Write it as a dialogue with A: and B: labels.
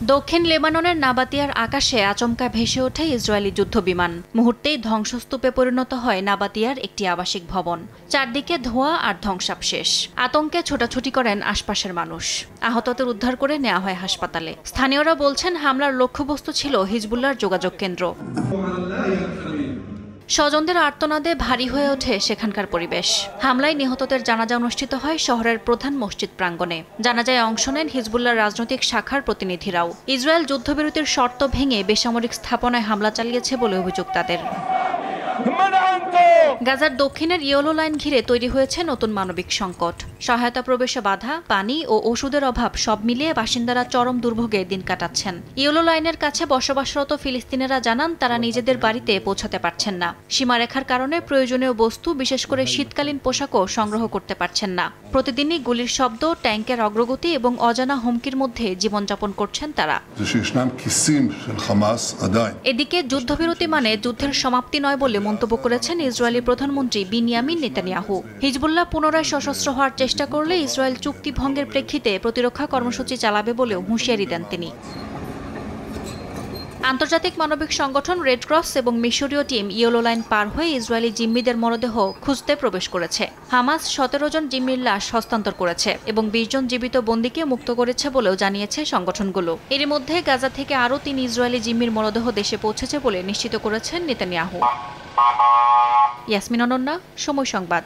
A: দক্ষিণ লেবাননের নাবাতিয়ার আকাশে আচমকা ভেসে ওঠে ইসরায়েলি যুদ্ধবিমান। মুহূর্তেই ধ্বংসস্তূপে পরিণত হয় নাবাতিয়ার একটি আবাসিক ভবন। চারদিকে ধোঁয়া আর ধ্বংসাবশেষ। আতঙ্কে ছোটাছুটি করেন আশপাশের মানুষ। আহতদের উদ্ধার করে নেওয়া হয় হাসপাতালে। স্থানীয়রা বলছেন, হামলার লক্ষ্যবস্তু ছিল হিজবুল্লাহর যোগাযোগ কেন্দ্র। স্বজনদের আর্তনাদে ভারী হয়ে ওঠে সেখানকার পরিবেশ। হামলায় নিহতদের জানাজা অনুষ্ঠিত হয় শহরের প্রধান মসজিদ প্রাঙ্গণে। জানাজায় অংশ নেন হিজবুল্লাহর রাজনৈতিক শাখার প্রতিনিধিরাও। ইসরায়েল যুদ্ধবিরতির শর্ত ভেঙে বেসামরিক স্থাপনায় হামলা চালিয়েছে বলে অভিযোগ তাদের। গাজার দক্ষিণের ইয়েলো লাইন ঘিরে তৈরি হয়েছে নতুন মানবিক সংকট। সহায়তা প্রবেশে বাধা, পানি ও ওষুধের অভাব সব মিলিয়ে বাসিন্দারা চরম দুর্ভোগে দিন কাটাচ্ছেন। ইয়েলো লাইনের কাছে বসবাসরত ফিলিস্তিনিরা জানান, তারা নিজেদের বাড়িতে পৌঁছাতে পারছেন না। সীমারেখার কারণে প্রয়োজনীয় বস্তু, বিশেষ করে শীতকালীন পোশাকও সংগ্রহ করতে পারছেন না। প্রতিদিনই গুলির শব্দ, ট্যাঙ্কের অগ্রগতি এবং অজানা হুমকির মধ্যে জীবনযাপন করছেন তারা। এদিকে যুদ্ধবিরতি মানে যুদ্ধের সমাপ্তি নয় বলে মন্তব্য করেছেন ইসরায়েলি প্রধানমন্ত্রী বিনিয়ামিন নেতানিয়াহু। হিজবুল্লাহ পুনরায় সশস্ত্র হওয়ার চেষ্টা করলে ইসরায়েল চুক্তি ভঙ্গের প্রেক্ষিতে প্রতিরক্ষা কর্মসূচি চালাবে বলেও হুঁশিয়ারি দেন তিনি। আন্তর্জাতিক মানবিক সংগঠন রেড ক্রস এবং মিশরীয় টিম ইয়েলো লাইন পার হয়ে ইসরায়েলি জিম্মিদের মরদেহ খুঁজতে প্রবেশ করেছে। হামাস 17 জন জিম্মির লাশ হস্তান্তর করেছে এবং 20 জন জীবিত বন্দীকে মুক্ত করেছে বলেও জানিয়েছে সংগঠনগুলো। এর মধ্যে গাজা থেকে আরও 3 ইসরায়েলি জিম্মির মরদেহ দেশে পৌঁছেছে বলে নিশ্চিত করেছেন নেতানিয়াহু। ইয়াসমিন অনন্যা, সময় সংবাদ।